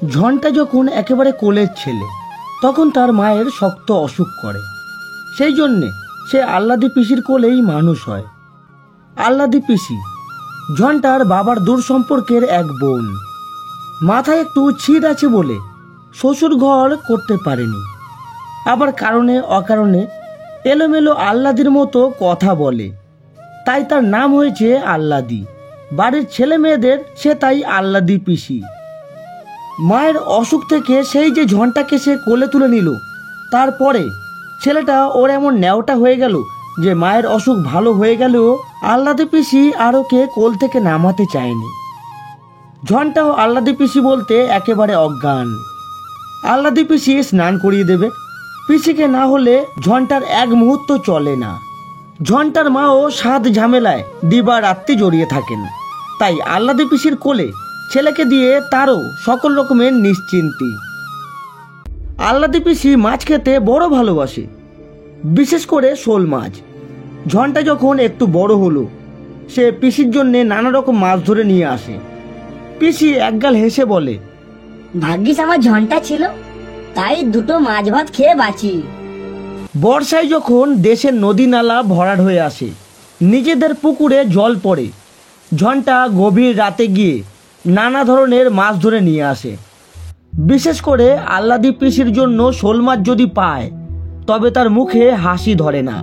ঝন্টা যখন একেবারে কোলের ছেলে তখন তার মায়ের শক্ত অসুখ করে, সেই জন্যে সে আল্লাদি পিসির কোলেই মানুষ হয়। আল্লাদি পিসি ঝন্টার বাবার দূর সম্পর্কের এক বোন। মাথায় একটু ছিট আছে বলে শ্বশুর ঘর করতে পারেনি, আবার কারণে অকারণে এলোমেলো আল্লাদির মতো কথা বলে, তাই তার নাম হয়েছে আল্লাদি। বাড়ির ছেলে মেয়েদের সে তাই আল্লাদি পিসি। মায়ের অসুখ থেকে সেই যে ঝন্টাকে সে কোলে তুলে নিল, তারপরে ছেলেটা ওর এমন ন্যাওটা হয়ে গেল যে মায়ের অসুখ ভালো হয়ে গেলেও আল্লাদি পিসি আর ওকে কোল থেকে নামাতে চায়নি। ঝন্টাও আল্লাদি পিসি বলতে একেবারে অজ্ঞান। আল্লাদি পিসি স্নান করিয়ে দেবে, পিসিকে না হলে ঝন্টার এক মুহূর্ত চলে না। ঝন্টার মাও সাত ঝামেলায় দিবা রাত্রি জড়িয়ে থাকেন, তাই আল্লাদি পিসির কোলে ছেলেকে দিয়ে তারও সকল রকমের নিশ্চিন্তি। আল্লাদি পিসি মাছ খেতে বড় ভালোবাসে, বিশেষ করে শোল মাছ। ঝন্টা যখন একটু বড় হলো সে পিসির জন্য নানা রকম মাছ ধরে নিয়ে আসে। পিসি একগাল হেসে বলে, ভাগ্যিস আমার ঝন্টা ছিল, তাই দুটো মাছ ভাত খেয়ে বাঁচি। বর্ষায় যখন দেশের নদী নালা ভরাট হয়ে আসে, নিজেদের পুকুরে জল পড়ে, ঝন্টা গভীর রাতে গিয়ে নানা ধরনের মাছ ধরে নিয়ে আসে। বিশেষ করে আল্লাদি পিসির জন্য শোল মাছ যদি পায় তবে তার মুখে হাসি ধরে না।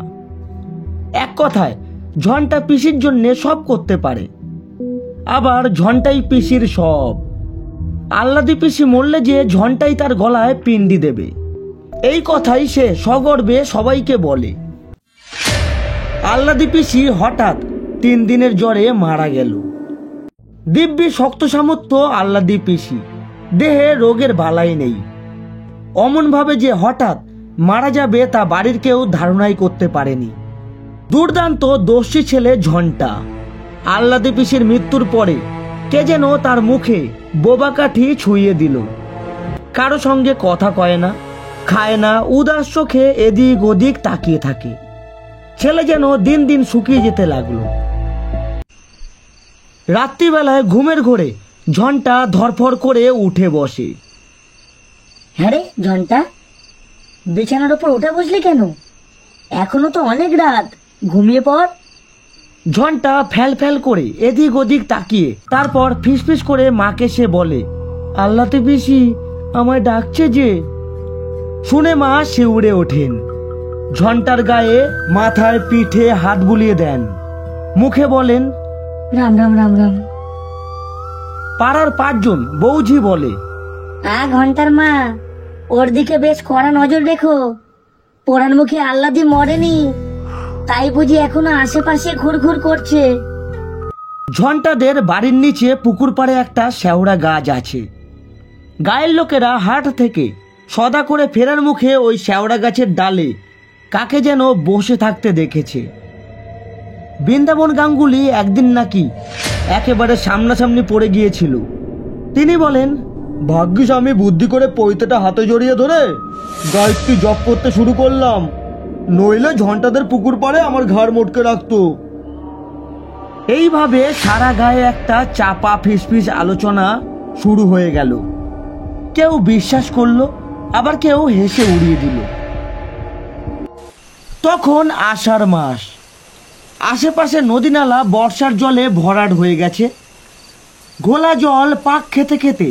এক কথায় ঝন্টা পিসির জন্য সব করতে পারে, আবার ঝন্টাই পিসির সব। আল্লাদি পিসি মরলে যে ঝন্টাই তার গলায় পিণ্ডি দেবে, এই কথাই সে সগর্বে সবাইকে বলে। আল্লাদি পিসি হঠাৎ 3 দিনের জ্বরে মারা গেল। দিব্যি শক্ত সামর্থ্য আল্লাদি পিসি, দেহে রোগের বালাই নেই। অমন ভাবে যে হঠাৎ মারা যাবে তা বাড়ির কেউ ধারণাই করতে পারেনি। দুর্দান্ত দস্যি ছেলে ঝন্টা। আল্লাদি পিসির মৃত্যুর পরে কে যেন তার মুখে বোবা কাঠি ছুঁয়ে দিল। কারো সঙ্গে কথা কয় না, খায় না, উদাস চোখে এদিক ওদিক তাকিয়ে থাকে। ছেলে যেন দিন দিন শুকিয়ে যেতে লাগলো। রাত্রিবেলায় ঘুমের ঘোরে ঝন্টা ধরফর করে উঠে বসে। হ্যাঁ রে ঝন্টা, বিছানার উপর উঠে বসলি কেন? এখনো তো অনেক রাত, ঘুমিয়ে পড়। ঝন্টা ফ্যাল ফ্যাল করে এদিক ওদিক তাকিয়ে তারপর ফিসফিস করে মাকে সে বলে, আল্লাদি পিসি আমায় ডাকছে যে। শুনে মা শিউরে ওঠেন, ঝন্টার গায়ে মাথায় পিঠে হাত বুলিয়ে দেন, মুখে বলেন, রাম রাম রাম রাম। পাড়ার 5 জন বৌঝি বলে, ঘন্টার মা, ওর দিকে বেশ কড়া নজর রেখো। পোড়ার মুখে আল্লাদি মরেনি, তাই বুঝি এখনো আশেপাশে ঘুরঘুর করছে। ঝন্টাদের বাড়ির নিচে পুকুর পাড়ে একটা শেওড়া গাছ আছে। গায়ের লোকেরা হাট থেকে সদা করে ফেরার মুখে ওই শেওড়া গাছের ডালে কাকে যেন বসে থাকতে দেখেছে। বৃন্দাবন গাঙ্গুলি একদিন নাকি একেবারে সামনাসামনি পড়ে গিয়েছিল। তিনি বলেন, ভাগ্যিস আমি বুদ্ধি করে পৈতেটা হাতে জড়িয়ে ধরে গায়ত্রী জপ করতে শুরু করলাম, নইলে ঝন্টাদের পুকুর পাড়ে আমার ঘাড় মোটকে রাখতো। এইভাবে সারা গায়ে একটা চাপা ফিসফিস আলোচনা শুরু হয়ে গেল। কেউ বিশ্বাস করলো, আবার কেউ হেসে উড়িয়ে দিল। তখন আষাঢ় মাস, আশেপাশে নদী নালা বর্ষার জলে ভরাট হয়ে গেছে। ঘোলা জল পাক খেতে খেতে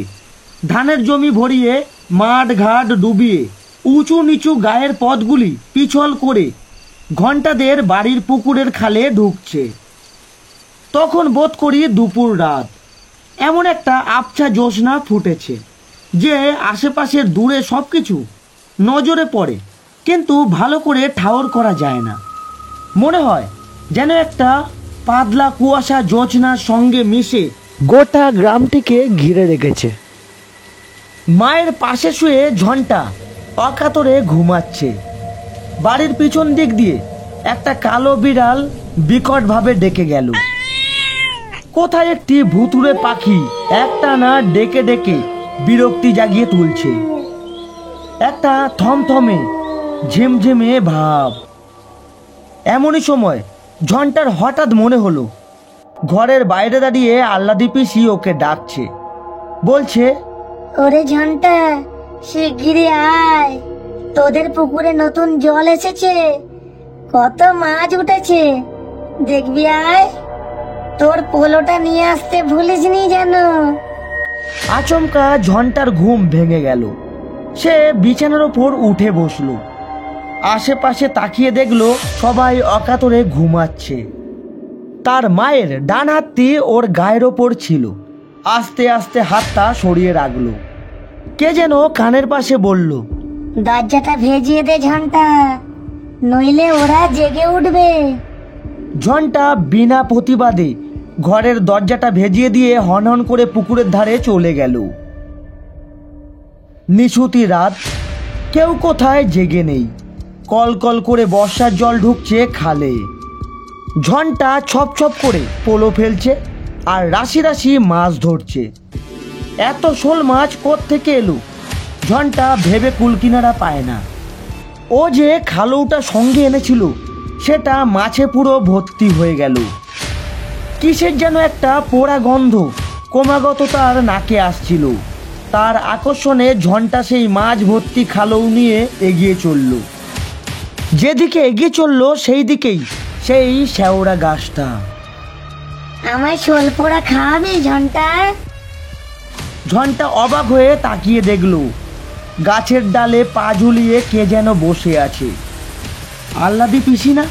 ধানের জমি ভরিয়ে মাঠ ঘাট ডুবিয়ে উঁচু নিচু গায়ের পথগুলি পিছল করে ঘন্টাদের বাড়ির পুকুরের খালে ঢুকছে। তখন বোধ করি দুপুর রাত। এমন একটা আবছা জ্যোৎস্না ফুটেছে যে আশেপাশের দূরে সবকিছু নজরে পড়ে, কিন্তু ভালো করে ঠাউর করা যায় না। মনে হয় যেন একটা পাতলা কুয়াশা জ্যোৎস্নার সঙ্গে মিশে গোটা গ্রামটিকে ঘিরে রেখেছে। মায়ের পাশে শুয়ে ঝন্টা অকাতরে ঘুমাচ্ছে। বাড়ির পিছন দিক দিয়ে একটা কালো বিড়াল বিকটভাবে ডেকে গেল। কোথায় একটি ভুতুড়ে পাখি একটানা ডেকে ডেকে বিরক্তি জাগিয়ে তুলছে। একটা থমথমে ঝিমঝিমে ভাব। এমনই সময় ঝন্টার হঠাৎ মনে হলো ঘরের বাইরে দাঁড়িয়ে আল্লাদি পিসি ওকে ডাকছে। বলছে, ওরে ঝন্টা, শিগগিরই আয়, তোদের পুকুরে নতুন জল এসেছে, কত মাছ উঠেছে, দেখবি আয়, তোর পোলোটা নিয়ে আসতে ভুলিসনি যেন। আচমকা ঝন্টার ঘুম ভেঙে গেল। সে বিছানার ওপর উঠে বসলো। আশেপাশে তাকিয়ে দেখলো সবাই অকাতরে ঘুমাচ্ছে। তার মায়ের ডান হাতটি ওর গায়ের ওপর ছিল। আস্তে আস্তে হাতটা সরিয়ে রাখলো। কে যেন কানের পাশে বলল, দরজাটা ভেজিয়ে দে ঝন্টা, নইলে ওরা জেগে উঠবে। ঝন্টা বিনা প্রতিবাদে ঘরের দরজাটা ভেজিয়ে দিয়ে হনহন করে পুকুরের ধারে চলে গেল। নিশুতি রাত, কেউ কোথায় জেগে নেই। কল কল করে বর্ষার জল ঢুকছে খালে। ঝন্টা ছপ ছপ করে পোলো ফেলছে আর রাশি রাশি মাছ ধরছে। এত শোল মাছ কোত্থেকে এলো ঝন্টা ভেবে কুলকিনারা পায় না। ও যে খালৌটা সঙ্গে এনেছিল সেটা মাছে পুরো ভর্তি হয়ে গেল। কিসের যেন একটা পোড়া গন্ধ ক্রমাগত তার নাকে আসছিল। তার আকর্ষণে ঝন্টা সেই মাছ ভর্তি খালৌ নিয়ে এগিয়ে চলল। যেদিকে এগিয়ে চলল সেই দিকেই সেই শেওড়া গাছটা। আমায় শোল পোড়া খাওয়াবি ঝন্টা? ঝন্টা অবাক হয়ে তাকিয়ে দেখল গাছের ডালে পা ঝুলিয়ে কে যেন বসে আছে। আল্লাদি পিসি না?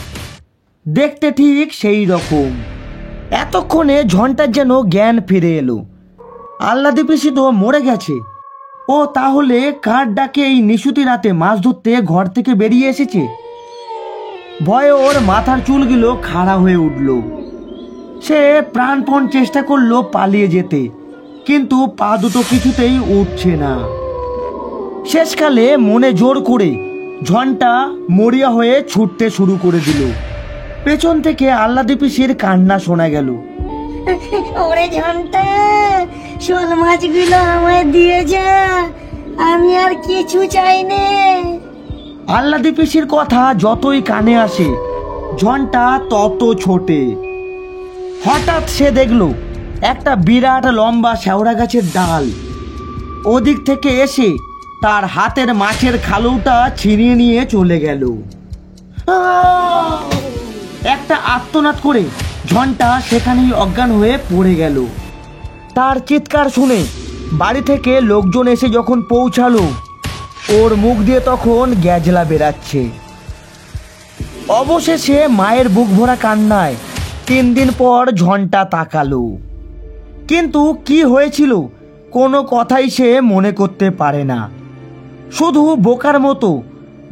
দেখতে ঠিক সেই রকম। এতক্ষণে ঝন্টার যেন জ্ঞান ফিরে এলো। আল্লাদি পিসি তো মরে গেছে। ও তাহলে কার ডাকে এই নিশুতি রাতে মাছ ধরতে ঘর থেকে বেরিয়ে এসেছে? ভয়ে ওর মাথার চুলগুলো খাড়া হয়ে উঠল। সে প্রাণপণ চেষ্টা করলো পালিয়ে যেতে, কিন্তু পা দুটো কিছুতেই উঠছে না। শেষকালে মনে জোর করে ঝন্টা মরিয়া হয়ে ছুটতে শুরু করে দিল। পেছন থেকে আল্লাদি পিসির কান্না শোনা গেল। ওরে ঝন্টা, শোল মাছগুলো আমায় দিয়ে যা, আমি আর কিছু চাই নে। আল্লাদি পিসির কথা যতই কানে আসে ঝন্টা তত ছোটে। হঠাৎ সে দেখলো একটা বিরাট লম্বা শেওড়া গাছের ডাল ওদিক থেকে এসে তার হাতের মাছের খালুটা ছিনিয়ে নিয়ে চলে গেল। একটা আর্তনাদ করে ঝন্টা সেখানেই অজ্ঞান হয়ে পড়ে গেল। তার চিৎকার শুনে বাড়ি থেকে লোকজন এসে যখন পৌঁছালো, ওর মুখ দিয়ে তখন গ্যাজলা বেরাচ্ছে। অবশেষে মায়ের বুক ভরা কান্নায় 3 দিন পর ঝন্টা তাকালো, কিন্তু কি হয়েছিল কোনো কথাই সে মনে করতে পারে না। শুধু বোকার মতো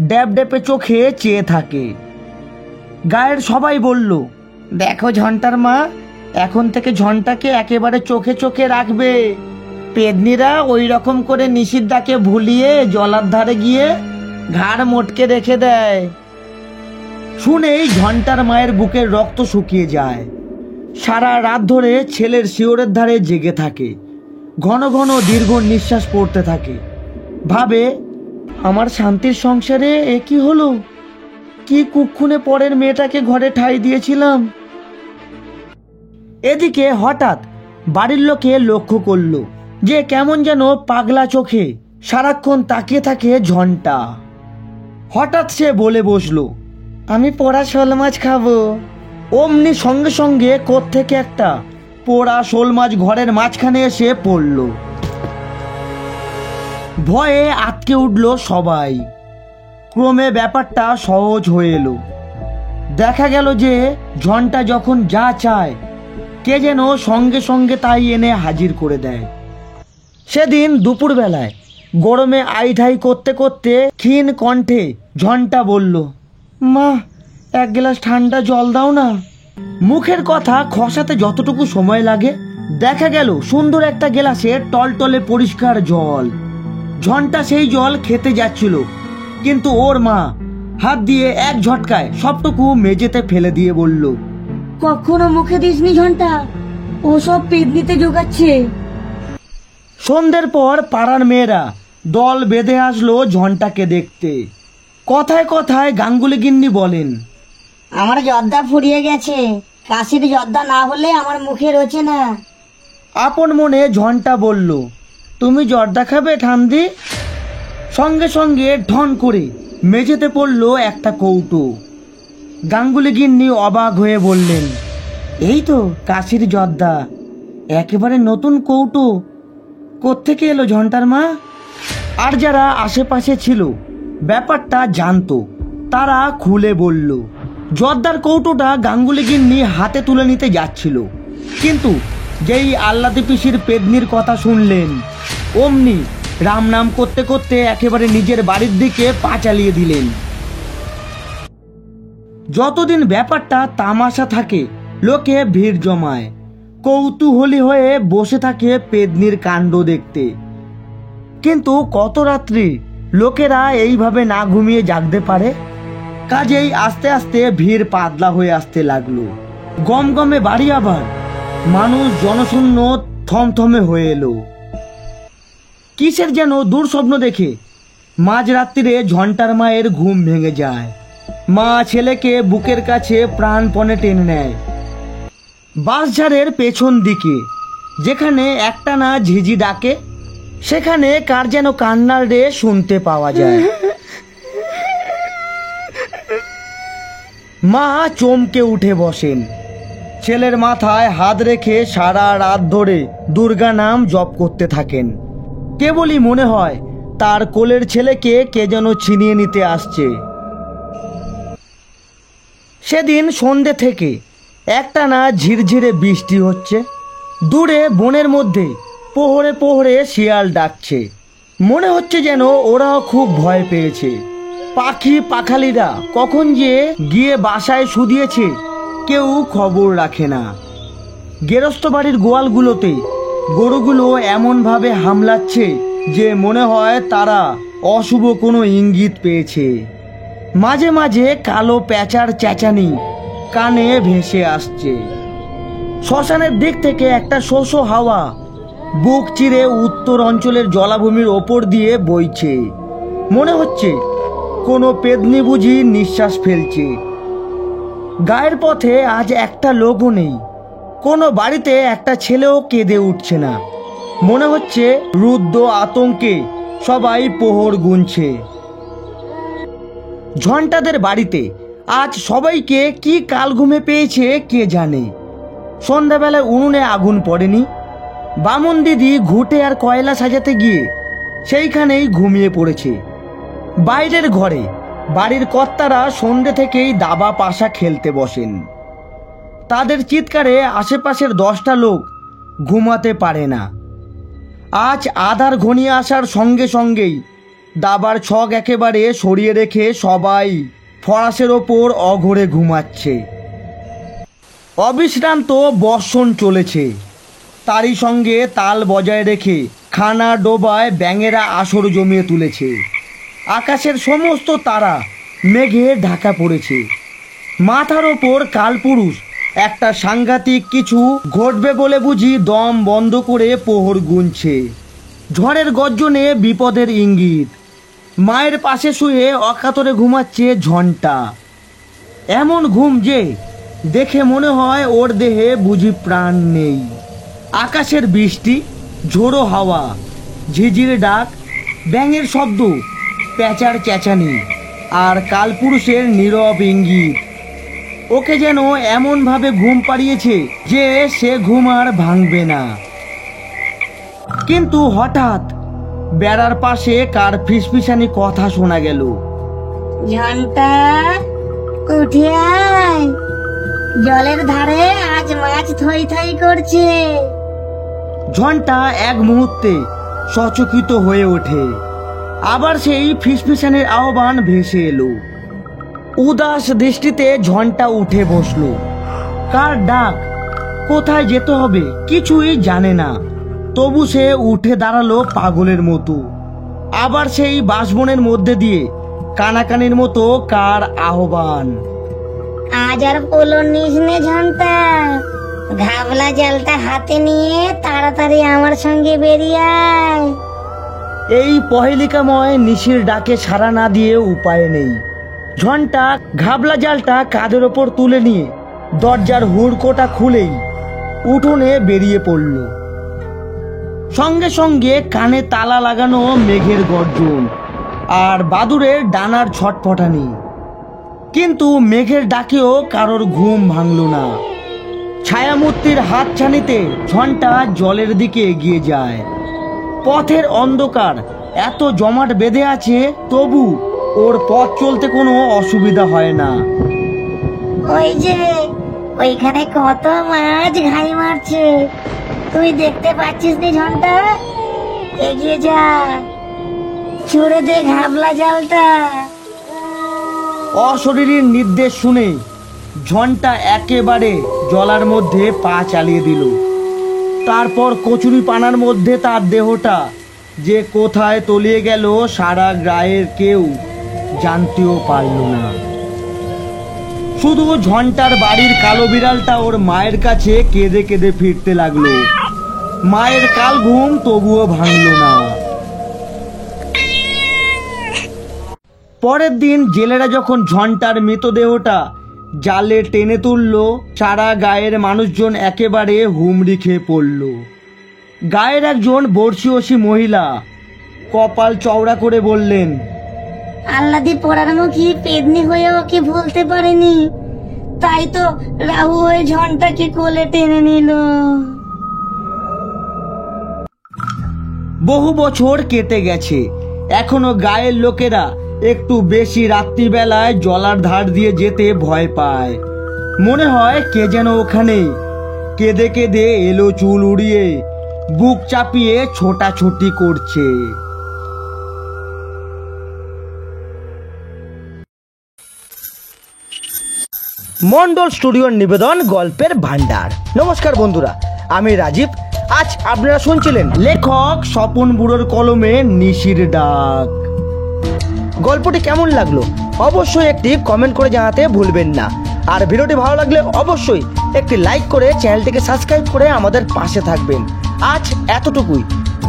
ড্যাব ড্যাপে চোখে চেয়ে থাকে। গায়ের সবাই বলল, দেখো ঝন্টার মা, এখন থেকে ঝন্টাকে একেবারে চোখে চোখে রাখবে। পেদনিরা ওই রকম করে নিষিদ্ধাকে ভুলিয়ে জলার ধারে গিয়ে ঘাড় মোটকে রেখে দেয়। শুনেই ঝন্টার মায়ের বুকের রক্ত শুকিয়ে যায়। সারা রাত ধরে ছেলের শিওরের ধারে জেগে থাকে। ঘন ঘন দীর্ঘ নিঃশ্বাস পড়তে থাকে। ভাবে, আমার শান্তির সংসারে এ কি হলো? কি কুক্ষণে পরের মেয়েটাকে ঘরে ঠাঁই দিয়েছিলাম। এদিকে হঠাৎ বাড়ির লোকে লক্ষ্য করলো যে কেমন যেন পাগলা চোখে সারাক্ষণ তাকিয়ে থাকে ঝন্টা। হঠাৎ সে বলে বসলো, আমি পোড়া শোল মাছ খাবো। অমনি সঙ্গে সঙ্গে কোত্থেকে একটা পোড়া শোল মাছ ঘরের মাঝখানে এসে পড়ল। ভয়ে আটকে উঠল সবাই। ক্রমে ব্যাপারটা সহজ হয়ে এলো। দেখা গেল যে ঝন্টা যখন যা চায় কে যেন সঙ্গে সঙ্গে তাই এনে হাজির করে দেয়। সেদিন দুপুরবেলায় গরমে আইঠাই করতে করতে ক্ষীণ কণ্ঠে ঝন্টা বলল, মা, 1 গ্লাস ঠান্ডা জল দাও না। মুখের কথা খসাতে যতটুকু সময় লাগে, দেখা গেল সুন্দর একটা গ্লাসে টলটলে পরিষ্কার জল। ঝন্টা সেই জল খেতে যাচ্ছিল, কিন্তু ওর মা হাত দিয়ে এক ঝটকায় সবটুকু মেঝেতে ফেলে দিয়ে বলল, কখনো মুখে দিসনি ঝন্টা, ওসব পেদনিতে জোগাচ্ছে। সন্ধ্যের পর পাড়ার মেয়েরা দল বেঁধে আসলো ঝন্টাকে দেখতে। কথায় কথায় গাঙ্গুলি গিন্নি বলেন, আমার জর্দা ফুরিয়ে গেছে, কাশির জর্দা না হলে আমার মুখে রোচে না। আপন মনে ঝন্টা বলল, তুমি জর্দা খাবে ঠান্দি? সঙ্গে সঙ্গে ঢন করে মেঝেতে পড়লো একটা কৌটো। গাঙ্গুলি গিন্নি অবাক হয়ে বললেন, এই তো কাশির জর্দা, একেবারে নতুন কৌটো, কোত্থেকে এলো ঝন্টার মা? আর যারা আশেপাশে ছিল ব্যাপারটা জানতো, তারা খুলে বলল। জর্দার কৌটোটা গাঙ্গুলি গিন্নি হাতে তুলে নিতে যাচ্ছিল, কিন্তু যেই আল্লাদি পিসির পেদনির কথা শুনলেন, অমনি রাম নাম করতে করতে একেবারে নিজের বাড়ির দিকে পা চালিয়ে দিলেন। যতদিন ব্যাপারটা তামাশা থাকে, লোকে ভিড় জমায়, কৌতূহলী হয়ে বসে থাকে পেদনির কাণ্ড দেখতে। কিন্তু কত রাত্রি লোকেরা এইভাবে না ঘুমিয়ে জাগতে পারে? কাজেই আস্তে আস্তে ভিড় পাতলা হয়ে আসতে লাগলো। গমগমে বাড়ি, আবার মানুষ জনশূন্য থমথমে হয়ে এলো। কিসের যেন দুঃস্বপ্ন দেখে মাঝরাত্রিরে ঝন্টার মায়ের ঘুম ভেঙে যায়। মা ছেলেকে বুকের কাছে প্রাণপণে টেনে নেয়। বাঁশঝাড়ের পেছন দিকে যেখানে একটানা ঝিঝি ডাকে, সেখানে কার যেন কান্নার রে শুনতে পাওয়া যায়। মা চমকে উঠে বসেন, ছেলের মাথায় হাত রেখে সারা রাত ধরে দুর্গা নাম জপ করতে থাকেন। কেবলই মনে হয় তার কোলের ছেলেকে কে যেন ছিনিয়ে নিতে আসছে। সেদিন সন্ধ্যে থেকে একটানা ঝিরঝিরে বৃষ্টি হচ্ছে। দূরে বনের মধ্যে প্রহরে প্রহরে শিয়াল ডাকছে। মনে হচ্ছে যেন ওরাও খুব ভয় পেয়েছে। পাখি পাখালিরা কখন যে গিয়ে বাসায় শুধিয়েছে কেউ খবর রাখে না। গেরস্ত বাড়ির গোয়ালগুলোতে গরুগুলো এমনভাবে হামলাচ্ছে যে মনে হয় তারা অশুভ কোনো ইঙ্গিত পেয়েছে। মাঝে মাঝে কালো প্যাঁচার চেঁচানি কানে ভেসে আসছে। শ্মশানের দিক থেকে একটা শোষো হাওয়া বুক চিরে উত্তর অঞ্চলের জলাভূমির ওপর দিয়ে বইছে। মনে হচ্ছে কোনো পেদনি বুঝি নিঃশ্বাস ফেলছে। গায়ের পথে আজ একটা লোকও নেই। কোনো বাড়িতে একটা ছেলেও কেঁদে উঠছে না। মনে হচ্ছে রুদ্ধ আতঙ্কে সবাই প্রহর গুনছে। ঝন্টাদের বাড়িতে আজ সবাইকে কি কাল ঘুমে পেয়েছে কে জানে। সন্ধ্যাবেলায় উনুনে আগুন পড়েনি। বামন দিদি ঘুঁটে আর কয়লা সাজাতে গিয়ে সেইখানেই ঘুমিয়ে পড়েছে। বাইরের ঘরে বাড়ির কর্তারা সন্ধ্যে থেকেই দাবা পাশা খেলতে বসেন। তাদের চিৎকারে আশেপাশের 10টা লোক ঘুমাতে পারে না। আজ আধার ঘনিয়ে আসার সঙ্গে সঙ্গেই দাবার ছক একেবারে সরিয়ে রেখে সবাই ফরাসের ওপর অঘরে ঘুমাচ্ছে। অবিশ্রান্ত বর্ষণ চলেছে, তারই সঙ্গে তাল বজায় রেখে খানা ডোবায় ব্যাঙেরা আসর জমিয়ে তুলেছে। আকাশের সমস্ত তারা মেঘে ঢাকা পড়েছে। মাথার ওপর কালপুরুষ একটা সাংঘাতিক কিছু ঘটবে বলে বুঝি দম বন্ধ করে প্রহর গুনছে। ঝড়ের গর্জনে বিপদের ইঙ্গিত। মায়ের পাশে শুয়ে অকাতরে ঘুমাচ্ছে ঝন্টা। এমন ঘুম যে দেখে মনে হয় ওর দেহে বুঝি প্রাণ নেই। আকাশের বৃষ্টি, ঝোড়ো হাওয়া, ঝিঝির ডাক, ব্যাঙের শব্দ, প্যাঁচার চেঁচানি আর কালপুরুষের নীরব ইঙ্গিত ওকে যেন এমনভাবে ঘুম পাড়িয়েছে যে সে ঘুম আর ভাঙবে না। কিন্তু হঠাৎ বেড়ার পাশে কার ফিসফিসানি কথা শোনা গেল। ঝন্টা, উঠে আয়, জলের ধারে আজ মাছ থই থই করছে। ঝন্টা এক মুহূর্তে সচকিত হয়ে ওঠে। আবার সেই ফিসফিসানির আহ্বান ভেসে এলো। উদাস দৃষ্টিতে ঝন্টা উঠে বসলো। কার ডাক, কোথায় যেতে হবে কিছুই জানে না। তবু সে উঠে দাঁড়ালো পাগলের মতো। আবার সেই বাঁশবনের মধ্যে দিয়ে কানাকানির মতো কার আহ্বান। আজ আর পোলো নিস নে ঝন্টা, ঘাবলা জালটা হাতে নিয়ে তাড়াতাড়ি আমার সঙ্গে বেরিয়ে আয়। এই পহেলিকাময় নিশির ডাকে সাড়া না দিয়ে উপায় নেই। ঝন্টা ঘাবলা জালটা কাঁধের ওপর তুলে নিয়ে দরজার হুড়কোটা খুলেই উঠোনে বেরিয়ে পড়ল। সঙ্গে সঙ্গে কানে তালা লাগানো মেঘের গর্জন আর বাদুড়ের ডানার ছটফটানি। কিন্তু মেঘের ডাকেও কারোর ঘুম ভাঙল না। ছায়ামূর্তির হাতছানিতে ঝন্টা জলের দিকে এগিয়ে যায়। পথের অন্ধকার এত জমাট বেঁধে আছে, তবু ওর পথ চলতে কোনো অসুবিধা হয় না। ওই যে ওইখানে কত মাছ ঘাই মারছে, তুই দেখতে পাচ্ছিস নি ঝন্টা? এগিয়ে যা, ছুড়ে দে ঘাবলা জালটা। অশরীরীর নির্দেশ শুনে ঝন্টা একেবারে জলার মধ্যে পা চালিয়ে দিল। তারপর কচুরি পানার মধ্যে তার দেহটা যে কোথায় তলিয়ে গেল সারা গায়ের কেউ জানতেও পারল না। শুধু ঝন্টার বাড়ির কালো বিড়ালটা ওর মায়ের কাছে কেঁদে কেঁদে ফিরতে লাগলো। মায়ের কাল ঘুম তবুও ভাঙল না। পরের দিন জেলেরা যখন ঝন্টার মৃতদেহটা জালে টেনে তুলল, সারা গায়ের মানুষজন একেবারে হুমড়ি খেয়ে পড়ল। গায়ের একজন বর্ষীয়সী মহিলা কপাল চওড়া করে বললেন, আল্লাদি পড়ার মুখী পেদনি হয়েও কি ভুলতে পারেনি, তাই তো রাহু ওই ঝন্টাকে কোলে টেনে নিল। বহু বছর কেটে গেছে, এখনো গায়ের লোকেরা একটু বেশি রাত্রিবেলায় জলার ধার দিয়ে যেতে ভয় পায়। মনে হয় কে যেন ওখানে কেঁদে কেঁদে এলো চুল উড়িয়ে বুক চাপিয়ে ছোটাছুটি করছে। মন্ডল স্টুডিওর নিবেদন গল্পের ভান্ডার। নমস্কার বন্ধুরা, আমি রাজীব। আজ আপনারা শুনছিলেন লেখক স্বপন বুড়োর কলমে নিশির ডাক। গল্পটি কেমন লাগলো অবশ্যই একটি কমেন্ট করে জানাতে ভুলবেন না। আর ভিডিওটি ভালো লাগলে অবশ্যই একটি লাইক করে চ্যানেলটিকে সাবস্ক্রাইব করে আমাদের পাশে থাকবেন। আজ এতটুকুই,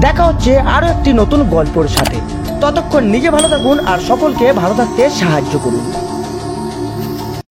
দেখা হচ্ছে আরও একটি নতুন গল্পের সাথে। ততক্ষণ নিজে ভালো থাকুন আর সকলকে ভালো থাকতে সাহায্য করুন।